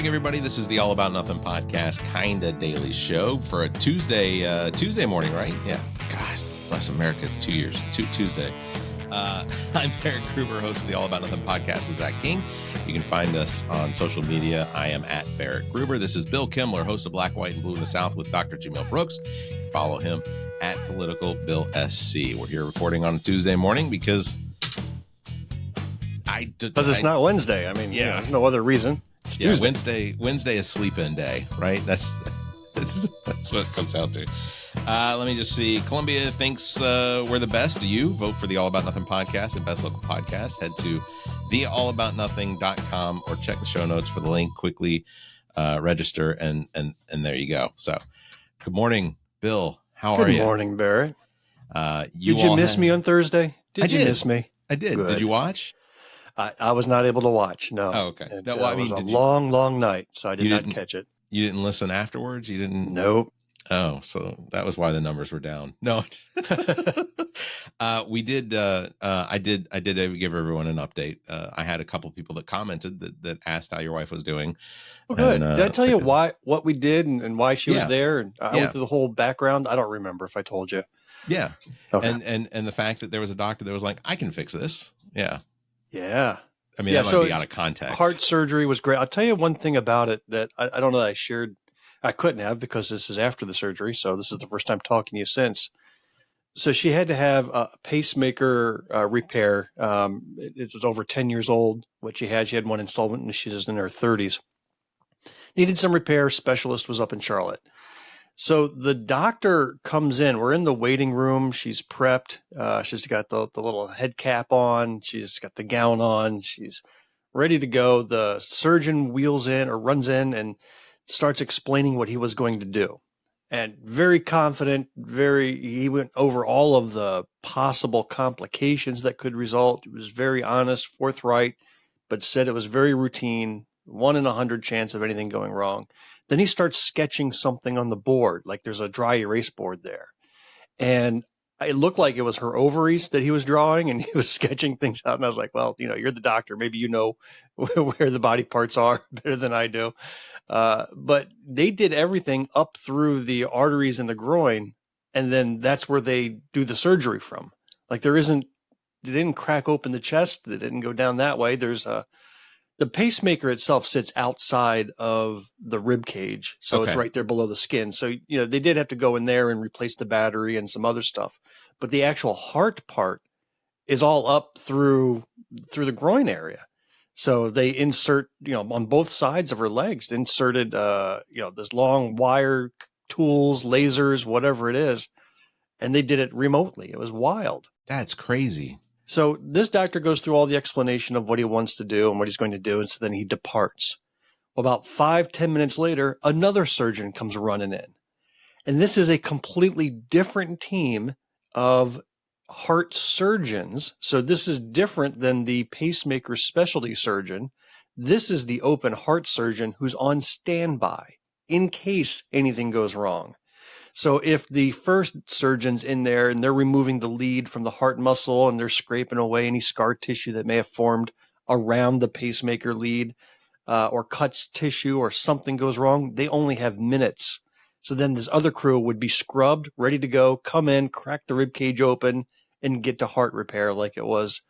morning, everybody. This is the All About Nothing podcast, kind of daily show for a Tuesday morning, right? Yeah. God bless America. It's Tuesday. I'm Barrett Gruber, host of the All About Nothing podcast with Zach King. You can find us on social media. I am at Barrett Gruber. This is Bill Kimler, host of Black, White, and Blue in the South with Dr. Jamil Brooks. You can follow him at Political Bill SC. We're here recording on a Tuesday morning because it's not Wednesday. I mean, yeah, there's no other reason. It's Tuesday. Wednesday is sleep-in day, right? That's what it comes out to. Let me just see. Columbia thinks we're the best. Do you? Vote for the All About Nothing podcast and best local podcast. Head to theallaboutnothing.com or check the show notes for the link. Quickly register and there you go. So, good morning, Bill. How are you? Good morning, Barrett. Did you miss me on Thursday? Did you miss me? I did. Good. Did you watch? I was not able to watch. No. Oh, okay. It was a long night, so I did not catch it. You didn't listen afterwards? You didn't? Nope. Oh, so that was why the numbers were down. No, we did. I did give everyone an update. I had a couple people that commented that asked how your wife was doing. Well, good. Did I tell you what we did and why she was there? And I went through the whole background. I don't remember if I told you. Yeah. Okay. And the fact that there was a doctor that was like, I can fix this. Yeah. Yeah. I mean, that might be out of context. Heart surgery was great. I'll tell you one thing about it that I don't know that I shared. I couldn't have because this is after the surgery. So this is the first time talking to you since. So she had to have a pacemaker repair. It was over 10 years old. What she had one installment and she was in her 30s. Needed some repair. Specialist was up in Charlotte. So the doctor comes in. We're in the waiting room. She's prepped. She's got the little head cap on. She's got the gown on. She's ready to go. The surgeon wheels in or runs in and starts explaining what he was going to do. And very confident, he went over all of the possible complications that could result. He was very honest, forthright, but said it was very routine, 1 in 100 chance of anything going wrong. Then he starts sketching something on the board, like there's a dry erase board there. And it looked like it was her ovaries that he was drawing, and he was sketching things out. And I was like, well, you're the doctor. Maybe you know where the body parts are better than I do. But they did everything up through the arteries in the groin, and then that's where they do the surgery from. Like they didn't crack open the chest. They didn't go down that way. The pacemaker itself sits outside of the rib cage, so It's right there below the skin. So, they did have to go in there and replace the battery and some other stuff. But the actual heart part is all up through the groin area. So they insert, on both sides of her legs, inserted, this long wire tools, lasers, whatever it is. And they did it remotely. It was wild. That's crazy. So this doctor goes through all the explanation of what he wants to do and what he's going to do. And so then he departs. Well, about 5-10 minutes later, another surgeon comes running in. And this is a completely different team of heart surgeons. So this is different than the pacemaker specialty surgeon. This is the open heart surgeon who's on standby in case anything goes wrong. So if the first surgeon's in there and they're removing the lead from the heart muscle and they're scraping away any scar tissue that may have formed around the pacemaker lead, or cuts tissue or something goes wrong, they only have minutes. So then this other crew would be scrubbed, ready to go, come in, crack the rib cage open and get to heart repair like it was,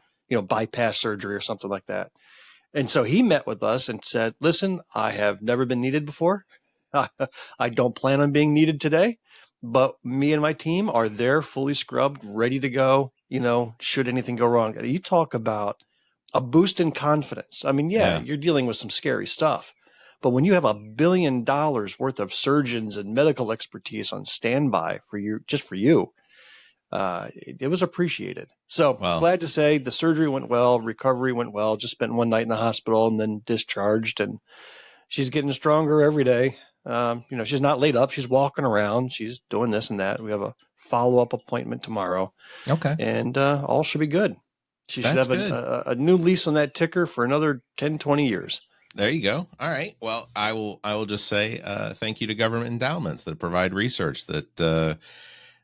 bypass surgery or something like that. And so he met with us and said, listen, I have never been needed before. I don't plan on being needed today, but me and my team are there fully scrubbed, ready to go, should anything go wrong. You talk about a boost in confidence. I mean, you're dealing with some scary stuff, but when you have $1 billion worth of surgeons and medical expertise on standby for you, just for you, it was appreciated. So glad to say the surgery went well, recovery went well, just spent 1 night in the hospital and then discharged, and she's getting stronger every day. She's not laid up. She's walking around. She's doing this and that. We have a follow-up appointment tomorrow. Okay. And all should be good. She should have a new lease on that ticker for another 10, 20 years. There you go. All right. Well, I will just say thank you to government endowments that provide research that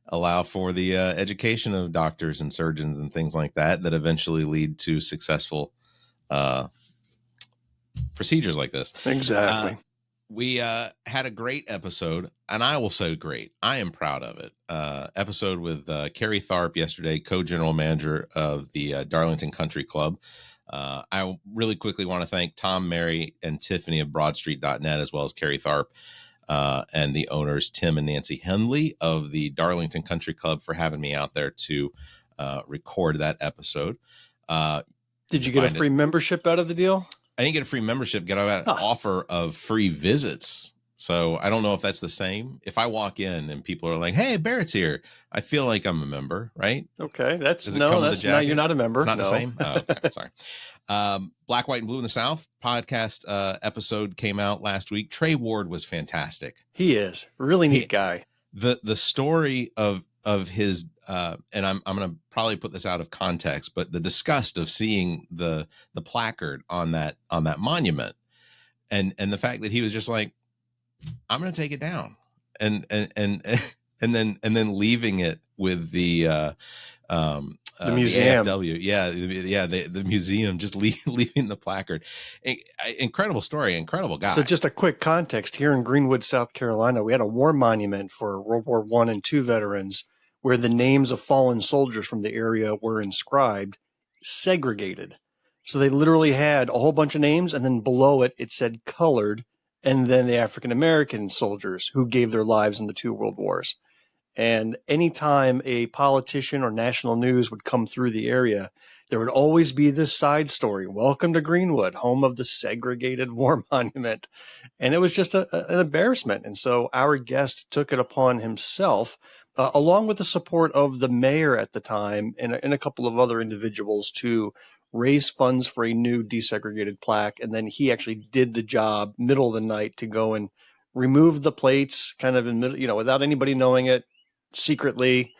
allow for the education of doctors and surgeons and things like that eventually lead to successful procedures like this. Exactly. We had a great episode, and I will say great. I am proud of it. Episode with Carrie Tharp yesterday, co-general manager of the Darlington Country Club. I really quickly want to thank Tom, Mary, and Tiffany of BroadStreet.net, as well as Carrie Tharp and the owners, Tim and Nancy Henley of the Darlington Country Club, for having me out there to record that episode. Did you get a free membership out of the deal? I didn't get a free membership, got an offer of free visits. So I don't know if that's the same. If I walk in and people are like, "Hey, Barrett's here," I feel like I'm a member, right? Okay, you're not a member. It's not the same. Oh, okay, sorry. Black, White, and Blue in the South podcast episode came out last week. Trey Ward was fantastic. He is really neat guy. The story of his and I'm going to probably put this out of context, but the disgust of seeing the placard on that monument, and the fact that he was just like, I'm going to take it down, and then leaving it with the museum. The museum, just leaving the placard. Incredible story, incredible guy. So just a quick context, here in Greenwood, South Carolina, we had a war monument for World War I and II veterans where the names of fallen soldiers from the area were inscribed, segregated. So they literally had a whole bunch of names, and then below it, it said colored, and then the African-American soldiers who gave their lives in the two world wars. And anytime a politician or national news would come through the area, there would always be this side story. Welcome to Greenwood, home of the segregated war monument. And it was just an embarrassment. And so our guest took it upon himself, along with the support of the mayor at the time and a couple of other individuals, to raise funds for a new desegregated plaque. And then he actually did the job middle of the night to go and remove the plates kind of without anybody knowing it, secretly.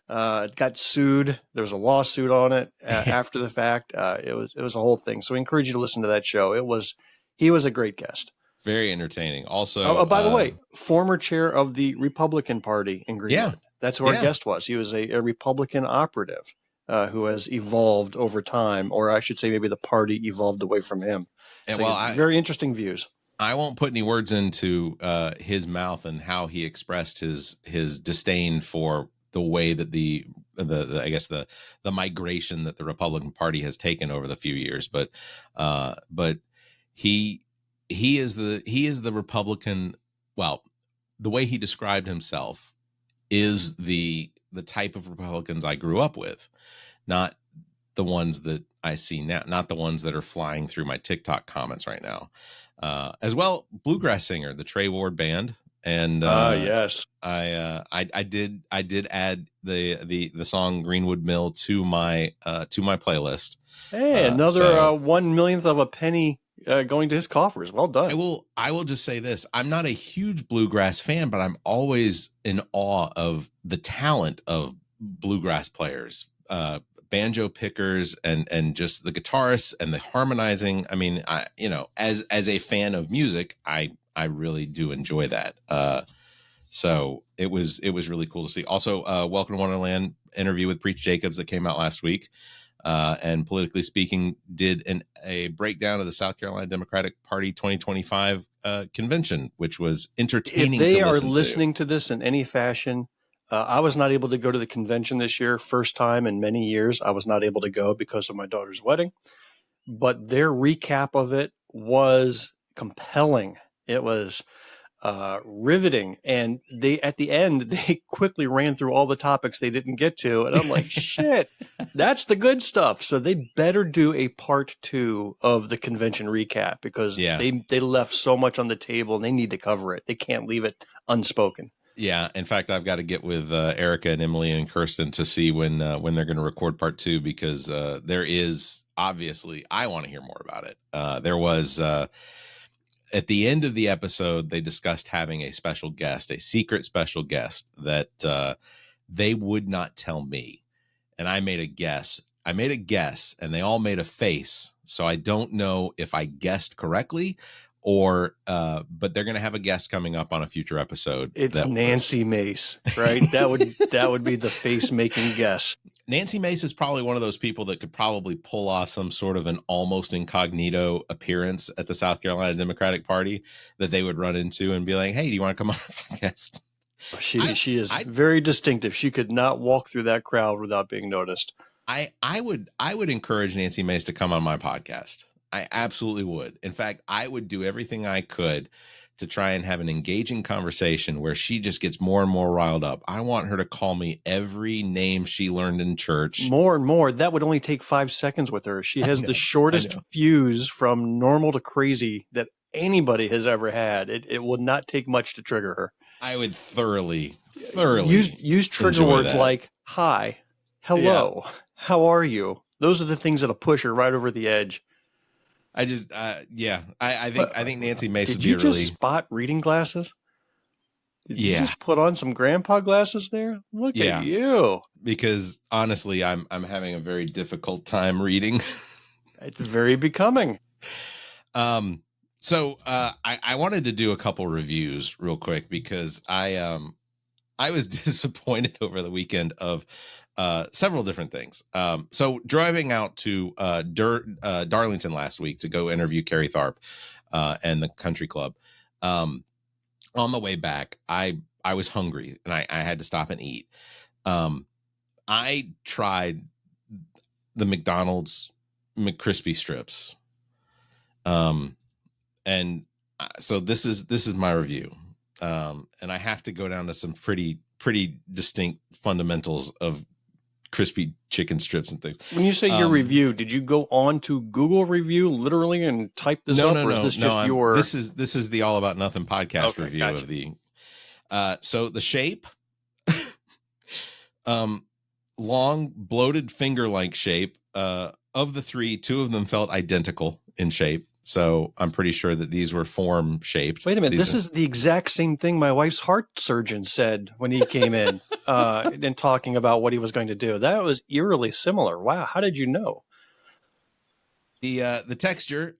It got sued. There was a lawsuit on it after the fact. It was a whole thing. So we encourage you to listen to that show. He was a great guest. Very entertaining. Also, by the way, former chair of the Republican Party in Greenwood. Yeah, that's who our guest was. He was a Republican operative who has evolved over time, or I should say maybe the party evolved away from him. So very interesting views. I won't put any words into his mouth and how he expressed his disdain for the way that the migration that the Republican Party has taken over the few years, but he is the Republican. Well, the way he described himself is the type of Republicans I grew up with, not the ones that I see now, not the ones that are flying through my TikTok comments right now. As well, bluegrass singer, the Trey Ward Band, and yes, I did add the song Greenwood Mill to my playlist. Hey, another 1/1,000,000th of a penny going to his coffers. Well done. I will just say this: I'm not a huge bluegrass fan, but I'm always in awe of the talent of bluegrass players. Banjo pickers and just the guitarists and the harmonizing. I mean, as a fan of music, I really do enjoy that. So it was really cool to see. Also, Welcome to Wonderland interview with Preach Jacobs that came out last week. And Politically Speaking did a breakdown of the South Carolina Democratic Party 2025 convention, which was entertaining. If they are listening to this in any fashion, I was not able to go to the convention this year. First time in many years, I was not able to go because of my daughter's wedding. But their recap of it was compelling. It was riveting. And at the end, they quickly ran through all the topics they didn't get to. And I'm like, shit, that's the good stuff. So they better do a part 2 of the convention recap, because they left so much on the table and they need to cover it. They can't leave it unspoken. Yeah. In fact, I've got to get with Erica and Emily and Kirsten to see when they're going to record part 2, because there is obviously, I want to hear more about it. There was, at the end of the episode, they discussed having a special guest, a secret special guest that they would not tell me. And I made a guess. And they all made a face. So I don't know if I guessed correctly, or but they're going to have a guest coming up on a future episode. It's Nancy Mace, right? That would be the face making guess. Nancy Mace is probably one of those people that could probably pull off some sort of an almost incognito appearance at the South Carolina Democratic Party that they would run into and be like, "Hey, do you want to come on our podcast?" She is very distinctive. She could not walk through that crowd without being noticed. I would encourage Nancy Mace to come on my podcast. I absolutely would. In fact, I would do everything I could to try and have an engaging conversation where she just gets more and more riled up. I want her to call me every name she learned in church. More and more. That would only take 5 seconds with her. She has the shortest fuse from normal to crazy that anybody has ever had. It would not take much to trigger her. I would thoroughly use trigger words like hi, hello, how are you? Those are the things that'll push her right over the edge. I just, I think Nancy Mace would be Did you just spot reading glasses? Did you just put on some grandpa glasses there? Look at you. Because honestly, I'm having a very difficult time reading. It's very becoming. So I wanted to do a couple reviews real quick because I was disappointed over the weekend of several different things. So driving out to Darlington last week to go interview Carrie Tharp and the country club. On the way back, I was hungry and I had to stop and eat. I tried the McDonald's McCrispy strips. And so this is my review. And I have to go down to some pretty distinct fundamentals of crispy chicken strips and things. When you say your review, did you go on to Google review literally and type this up? Or is this just your... This is the All About Nothing podcast review of the... So the shape, long, bloated finger-like shape. Of the three, two of them felt identical in shape. So I'm pretty sure that these were form shaped. Wait a minute. This is the exact same thing my wife's heart surgeon said when he came in and talking about what he was going to do. That was eerily similar. Wow. How did you know? The texture,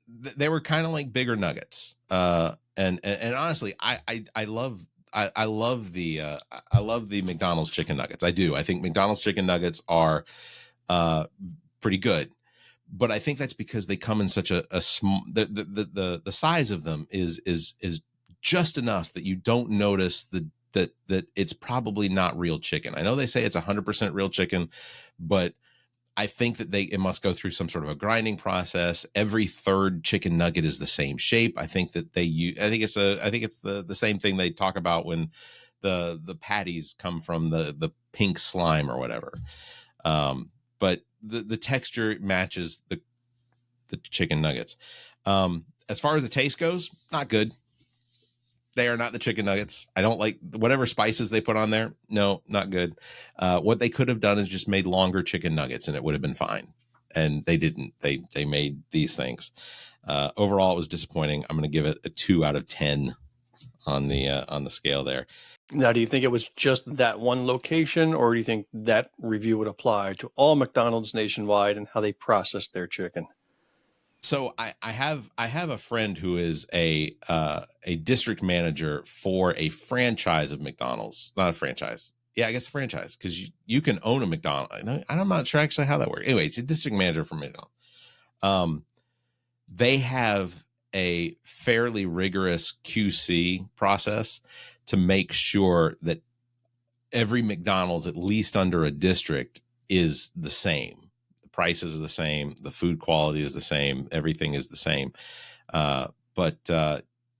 they were kind of like bigger nuggets. And honestly, I love the McDonald's chicken nuggets. I do. I think McDonald's chicken nuggets are pretty good. But I think that's because they come in such a small, the size of them is just enough that you don't notice that it's probably not real chicken. I know they say it's 100% real chicken, but I think that it must go through some sort of a grinding process. Every third chicken nugget is the same shape. I think that I think it's the same thing they talk about when the patties come from the pink slime or whatever. But the texture matches the chicken nuggets. As far as the taste goes, not good. They are not the chicken nuggets. I don't like whatever spices they put on there. No, not good. What they could have done is just made longer chicken nuggets and it would have been fine. And they didn't. They made these things. Overall, it was disappointing. I'm going to give it a 2 out of 10 on the scale there. Now, do you think it was just that one location, or do you think that review would apply to all McDonald's nationwide and how they process their chicken? So I have a friend who is a district manager for a franchise of McDonald's, not a franchise. Yeah, I guess a franchise, because you can own a McDonald's. I'm not sure actually how that works. Anyway, it's a district manager for McDonald's. They have a fairly rigorous QC process to make sure that every McDonald's, at least under a district, is the same. The prices are the same. The food quality is the same. Everything is the same. But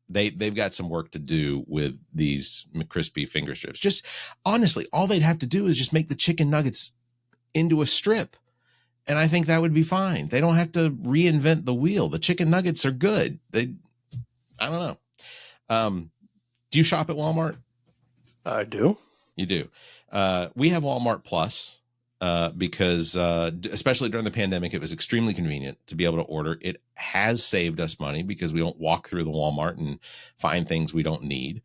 they've got some work to do with these McCrispy finger strips. Just honestly, all they'd have to do is just make the chicken nuggets into a strip. And I think that would be fine. They don't have to reinvent the wheel. The chicken nuggets are good. I don't know. Do you shop at Walmart? I do. You do. We have Walmart Plus because especially during the pandemic, it was extremely convenient to be able to order. It has saved us money because we don't walk through the Walmart and find things we don't need.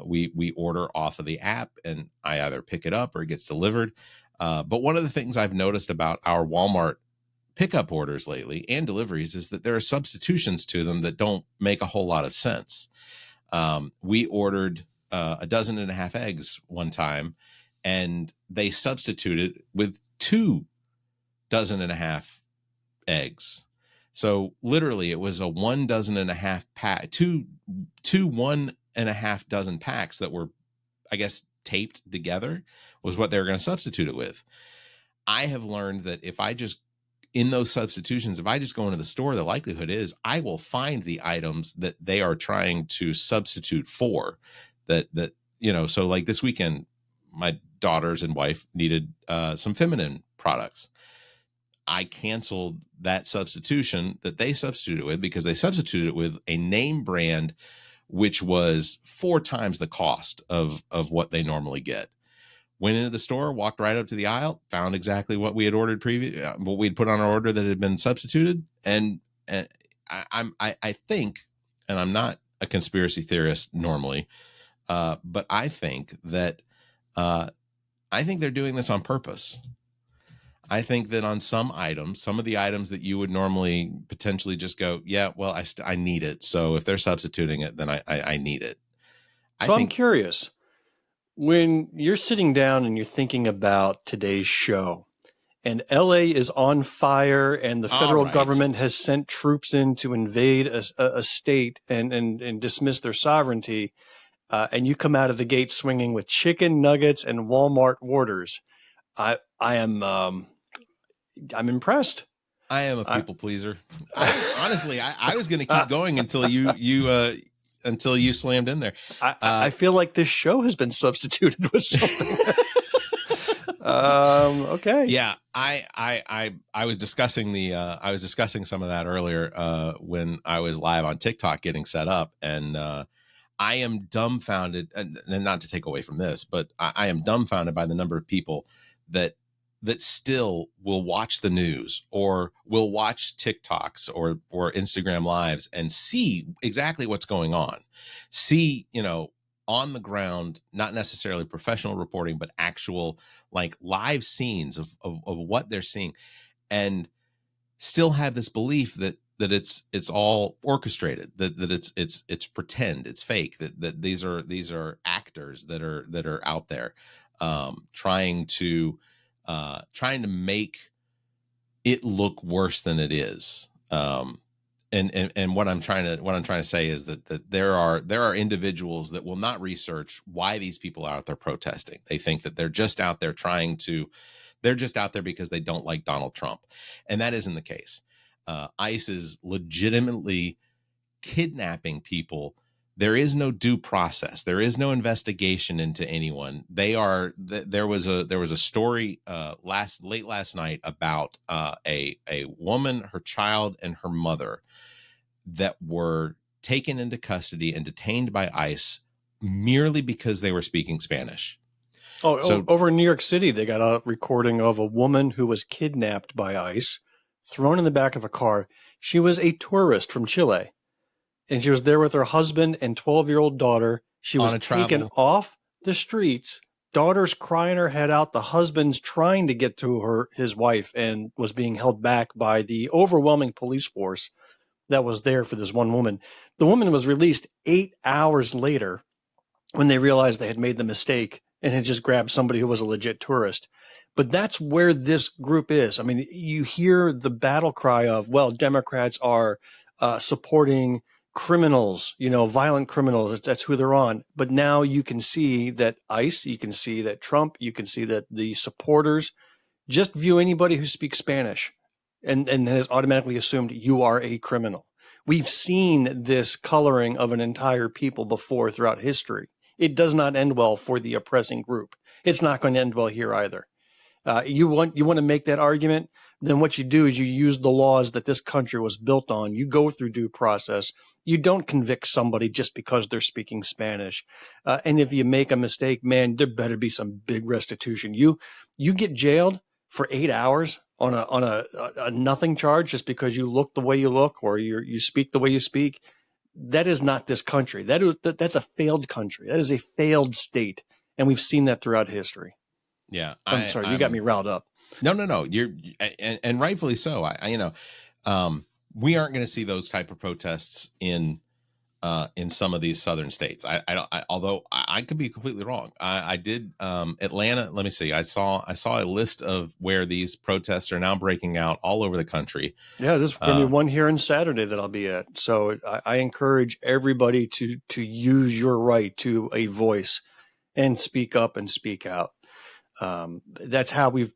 We order off of the app and I either pick it up or it gets delivered. But one of the things I've noticed about our Walmart pickup orders lately and deliveries is that there are substitutions to them that don't make a whole lot of sense. We ordered 1.5 dozen eggs one time, and they substituted with 2.5 eggs. So literally it was a 1.5 pack, two 1.5 dozen packs that were, I guess, taped together was what they were going to substitute it with. I have learned that if I just, in those substitutions, if I just go into the store, the likelihood is I will find the items that they are trying to substitute for. So like this weekend, my daughters and wife needed some feminine products. I canceled that substitution that they substituted with because they substituted it with a name brand, which was 4 times the cost of what they normally get. Went into the store, walked right up to the aisle, found exactly what we had ordered what we'd put on our order that had been substituted. And I think, and I'm not a conspiracy theorist normally, but I think that they're doing this on purpose. I think that on some items, some of the items that you would normally potentially just go, yeah, well, I need it. So if they're substituting it, then I need it. So I'm curious, when you're sitting down and you're thinking about today's show and LA is on fire and the federal government has sent troops in to invade a state and dismiss their sovereignty, and you come out of the gate swinging with chicken nuggets and Walmart orders, I'm impressed. I am a people pleaser. Honestly, I was going to keep going until you slammed in there. I feel like this show has been substituted with something. Okay. Yeah, I was discussing I was discussing some of that earlier when I was live on TikTok getting set up, and I am dumbfounded, and not to take away from this, but I am dumbfounded by the number of people that still will watch the news or will watch TikToks or Instagram lives and see exactly what's going on. See, on the ground, not necessarily professional reporting, but actual like live scenes of what they're seeing, and still have this belief that it's all orchestrated, that it's pretend, it's fake, that these are actors that are out there trying to make it look worse than it is. And what I'm trying to say is that there are individuals that will not research why these people are out there protesting. They think that they're just out there because they don't like Donald Trump, and that isn't the case. ICE is legitimately kidnapping people. There is no due process. There is no investigation into anyone. There was a story late last night about a woman, her child, and her mother that were taken into custody and detained by ICE merely because they were speaking Spanish. Over in New York City, they got a recording of a woman who was kidnapped by ICE, thrown in the back of a car. She was a tourist from Chile. And she was there with her husband and 12-year-old daughter. She was taken off the streets. Daughter's crying her head out. The husband's trying to get to his wife and was being held back by the overwhelming police force that was there for this one woman. The woman was released 8 hours later when they realized they had made the mistake and had just grabbed somebody who was a legit tourist. But that's where this group is. I mean, you hear the battle cry of, well, Democrats are supporting criminals, violent criminals. That's who they're on. But now you can see that ICE, you can see that Trump, you can see that the supporters just view anybody who speaks Spanish and has automatically assumed you are a criminal. We've seen this coloring of an entire people before throughout history. It does not end well for the oppressing group. It's not going to end well here either. You want to make that argument, then what you do is you use the laws that this country was built on. You go through due process. You don't convict somebody just because they're speaking Spanish. And if you make a mistake, man, there better be some big restitution. You get jailed for 8 hours on a nothing charge just because you look the way you look or you speak the way you speak. That is not this country. That's a failed country. That is a failed state. And we've seen that throughout history. Yeah. I'm sorry. You got me riled up. No. You're, and rightfully so. We aren't going to see those type of protests in in some of these southern states. Although I could be completely wrong. I did Atlanta. Let me see. I saw a list of where these protests are now breaking out all over the country. Yeah, there's going to be one here on Saturday that I'll be at. So I encourage everybody to use your right to a voice and speak up and speak out. That's how we've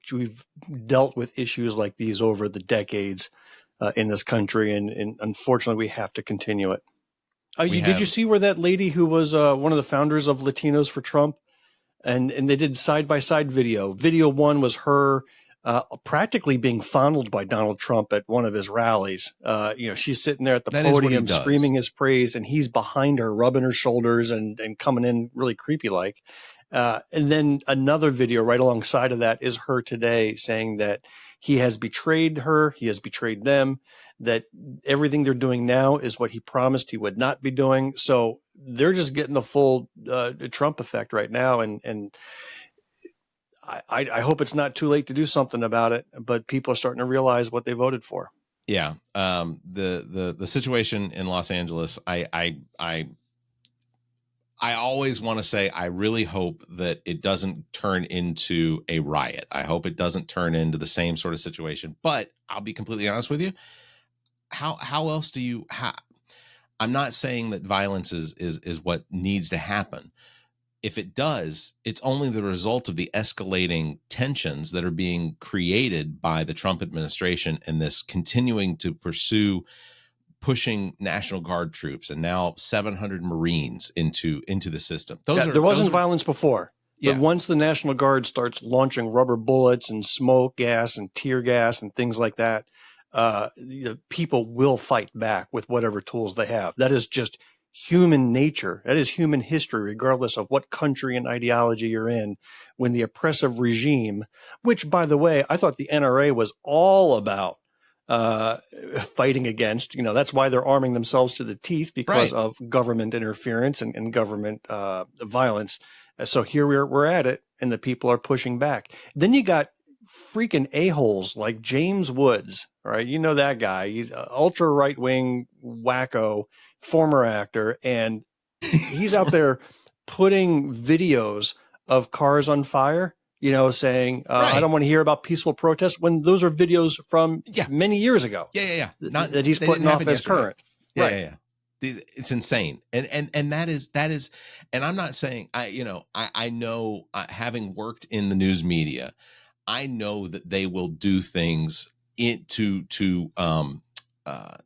dealt with issues like these over the decades in this country, and unfortunately, we have to continue it. Did you see where that lady who was one of the founders of Latinos for Trump, and they did side by side video. Video one was her practically being fondled by Donald Trump at one of his rallies. She's sitting there at the podium screaming his praise, and he's behind her, rubbing her shoulders and coming in really creepy like. And then another video right alongside of that is her today saying that he has betrayed her, he has betrayed them, that everything they're doing now is what he promised he would not be doing. So they're just getting the full Trump effect right now. And I hope it's not too late to do something about it, but people are starting to realize what they voted for. Yeah. The situation in Los Angeles, I always want to say I really hope that it doesn't turn into a riot. I hope it doesn't turn into the same sort of situation. But I'll be completely honest with you. How else do you? I'm not saying that violence is what needs to happen. If it does, it's only the result of the escalating tensions that are being created by the Trump administration and this continuing to pushing National Guard troops and now 700 Marines into the system. There wasn't violence before. Yeah. But once the National Guard starts launching rubber bullets and smoke gas and tear gas and things like that, people will fight back with whatever tools they have. That is just human nature. That is human history, regardless of what country and ideology you're in. When the oppressive regime, which, by the way, I thought the NRA was all about fighting against, that's why they're arming themselves to the teeth because of government interference and government violence. So here we're at it, and the people are pushing back. Then you got freaking a-holes like James Woods, right? You know that guy. He's an ultra right-wing wacko, former actor, and he's out there putting videos of cars on fire, saying, I don't want to hear about peaceful protests, when those are videos from many years ago. Yeah. That he's putting off as current. Yeah. It's insane. And that is, and I'm not saying, I know, having worked in the news media, I know that they will do things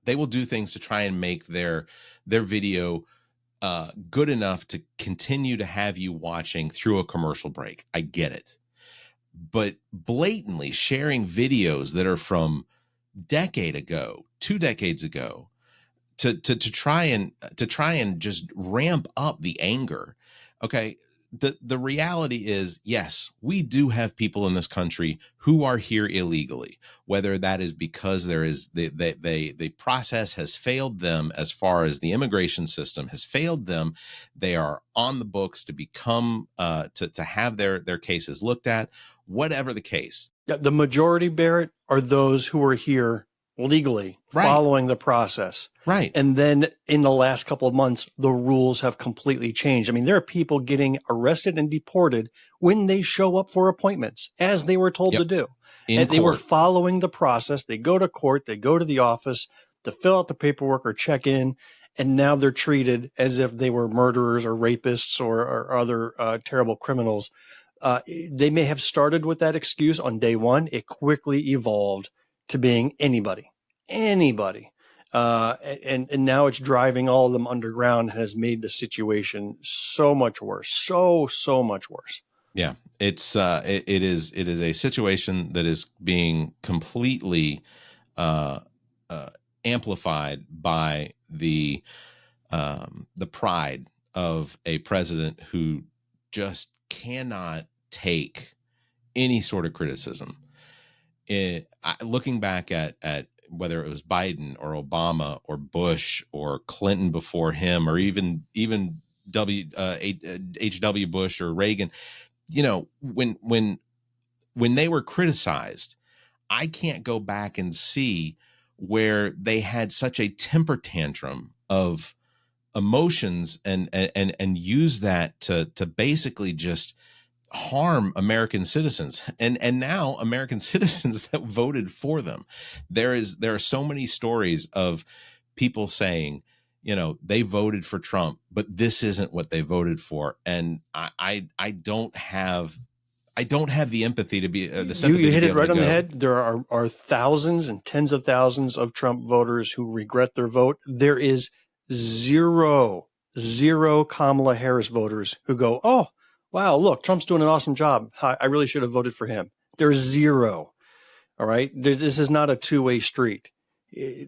they will do things to try and make their video good enough to continue to have you watching through a commercial break. I get it. But blatantly sharing videos that are from decade ago, 2 decades ago, to try and just ramp up the anger. Okay. The reality is, yes, we do have people in this country who are here illegally, whether that is because there is the process has failed them as far as the immigration system has failed them. They are on the books to become to have their cases looked at, whatever the case. Yeah, the majority, Barrett, are those who are here legally, following the process. Right. And then in the last couple of months, the rules have completely changed. I mean, there are people getting arrested and deported when they show up for appointments, as they were told to do. They were following the process. They go to court, they go to the office to fill out the paperwork or check in, and now they're treated as if they were murderers or rapists or other terrible criminals. They may have started with that excuse on day one. It quickly evolved to being anybody. And now it's driving all of them underground, has made the situation so much worse, so much worse. Yeah, it is a situation that is being completely amplified by the pride of a president who just cannot take any sort of criticism. Looking back at whether it was Biden or Obama or Bush or Clinton before him, or even H.W. Bush or Reagan, when they were criticized, I can't go back and see where they had such a temper tantrum of emotions and use that to basically just harm American citizens and now American citizens that voted for them. There are so many stories of people saying, they voted for Trump, but this isn't what they voted for. And I don't have the empathy to be the sympathy You hit to be it able right to on the go. head. There are thousands and tens of thousands of Trump voters who regret their vote. There is zero Kamala Harris voters who go, oh, wow, look, Trump's doing an awesome job. I really should have voted for him. There's zero. All right. This is not a two-way street.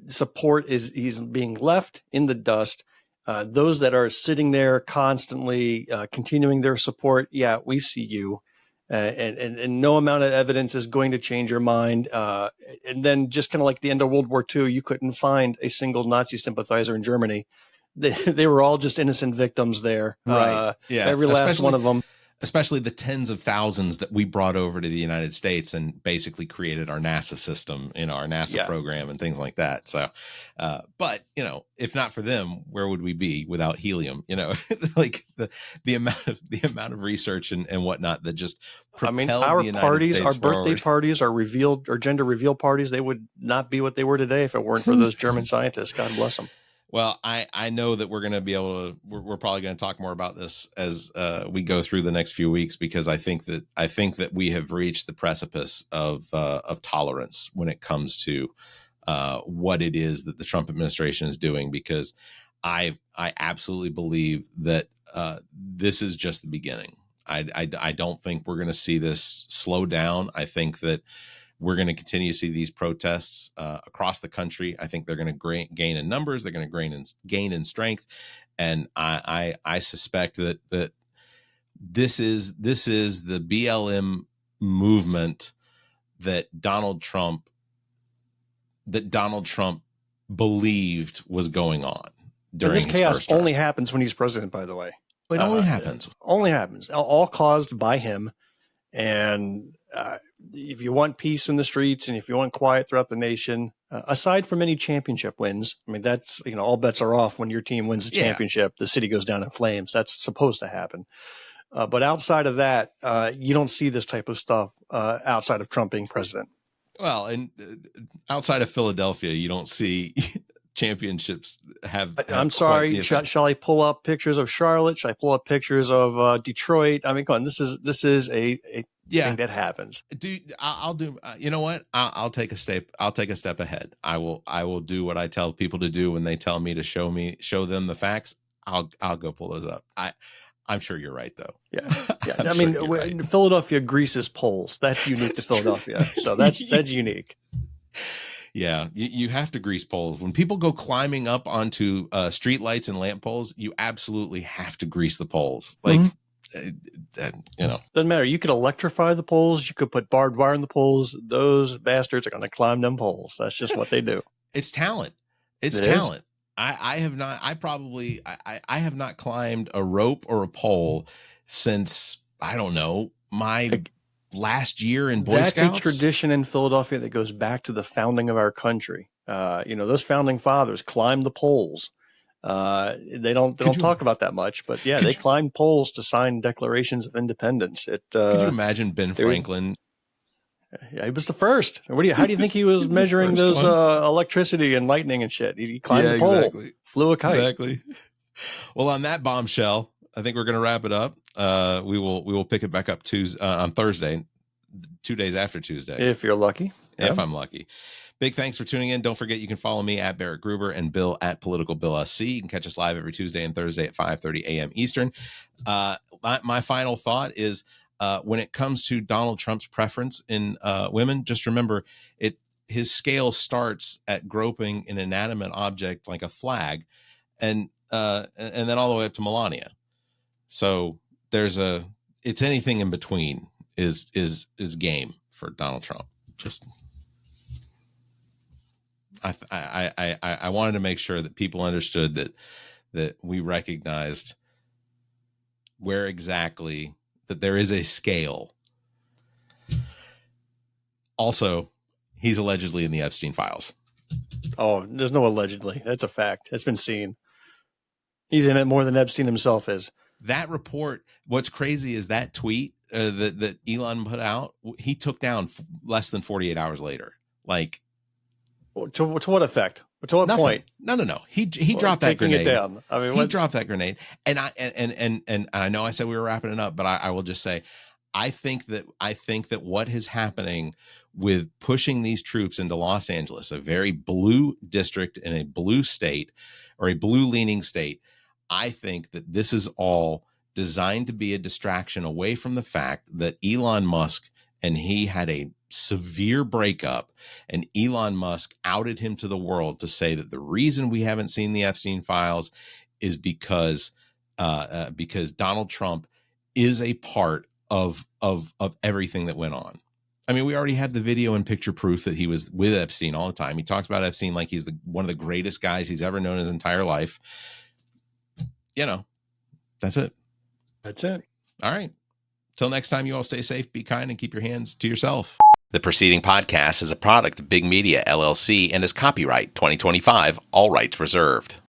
Support he's being left in the dust. Those that are sitting there constantly continuing their support, yeah, we see you. And no amount of evidence is going to change your mind. And then just kind of like the end of World War II, you couldn't find a single Nazi sympathizer in Germany. They were all just innocent victims there. Right. Yeah. Every last one of them. Especially the tens of thousands that we brought over to the United States and basically created our NASA system, our NASA program and things like that. So, but if not for them, where would we be without helium? Like the amount of research and whatnot that just propelled our the United parties, States our birthday forward. parties, our gender reveal parties, they would not be what they were today if it weren't for those German scientists. God bless them. Well, I know that we're going to be able to. We're probably going to talk more about this as we go through the next few weeks, because I think that we have reached the precipice of tolerance when it comes to what it is that the Trump administration is doing. Because I absolutely believe that this is just the beginning. I don't think we're going to see this slow down. I think that we're going to continue to see these protests across the country. I think they're going to gain in numbers. They're going to gain in strength, and I suspect that this is the BLM movement that Donald Trump believed was going on during this chaos first term. only happens when he's president, by the way. It only happens. Only happens. All caused by him. And if you want peace in the streets and if you want quiet throughout the nation, aside from any championship wins, I mean, that's, all bets are off when your team wins the championship. The city goes down in flames. That's supposed to happen. But outside of that, you don't see this type of stuff outside of Trump being president. Well, and outside of Philadelphia, you don't see championships have I'm sorry. Shall I pull up pictures of Charlotte? Shall I pull up pictures of Detroit? I mean, come on. This is a thing that happens. I'll do. You know what? I'll take a step. I'll take a step ahead. I will do what I tell people to do when they tell me to show them the facts. I'll go pull those up. I'm sure you're right, though. Yeah. I mean, right. Philadelphia greases poles. That's unique to Philadelphia. So that's unique. Yeah, you have to grease poles. When people go climbing up onto street lights and lamp poles, you absolutely have to grease the poles. Like, Doesn't matter. You could electrify the poles. You could put barbed wire in the poles. Those bastards are going to climb them poles. That's just what they do. It's talent. It's talent. I have not. I have not climbed a rope or a pole since, I don't know, my last year in Boy Scouts. That's a tradition in Philadelphia that goes back to the founding of our country. Those founding fathers climbed the poles. They don't talk about that much, but yeah, they climbed poles to sign declarations of independence. Could you imagine Ben Franklin? Yeah, he was the first. How do you think he was measuring those electricity and lightning and shit? He climbed the pole, flew a kite. Exactly. Well, on that bombshell, I think we're going to wrap it up. We will pick it back up on Thursday, 2 days after Tuesday, if you're lucky. If I'm lucky. Big thanks for tuning in. Don't forget, you can follow me at Barrett Gruber and Bill at Political Bill SC. You can catch us live every Tuesday and Thursday at 5:30 a.m. Eastern. My final thought is, when it comes to Donald Trump's preference in women, just remember his scale starts at groping an inanimate object like a flag, and then all the way up to Melania. So it's anything in between is game for Donald Trump. Just I wanted to make sure that people understood that we recognized where exactly that there is a scale. Also, he's allegedly in the Epstein files. Oh, there's no allegedly. That's a fact. It's been seen. He's in it more than Epstein himself is. That report, what's crazy is that tweet that Elon put out, he took down less than 48 hours later. Like, to what effect? To what nothing. point? No. He dropped that grenade. Taking it down. I mean, he dropped that grenade. And I know I said we were wrapping it up, but I will just say, I think that what is happening with pushing these troops into Los Angeles, a very blue district in a blue state, or a blue leaning state, I think that this is all designed to be a distraction away from the fact that Elon Musk and he had a severe breakup, and Elon Musk outed him to the world to say that the reason we haven't seen the Epstein files is because Donald Trump is a part of everything that went on. I mean, we already had the video and picture proof that he was with Epstein all the time. He talks about Epstein like he's one of the greatest guys he's ever known in his entire life. That's it. That's it. All right. Till next time, you all stay safe, be kind, and keep your hands to yourself. The preceding podcast is a product of Big Media, LLC, and is copyright 2025, all rights reserved.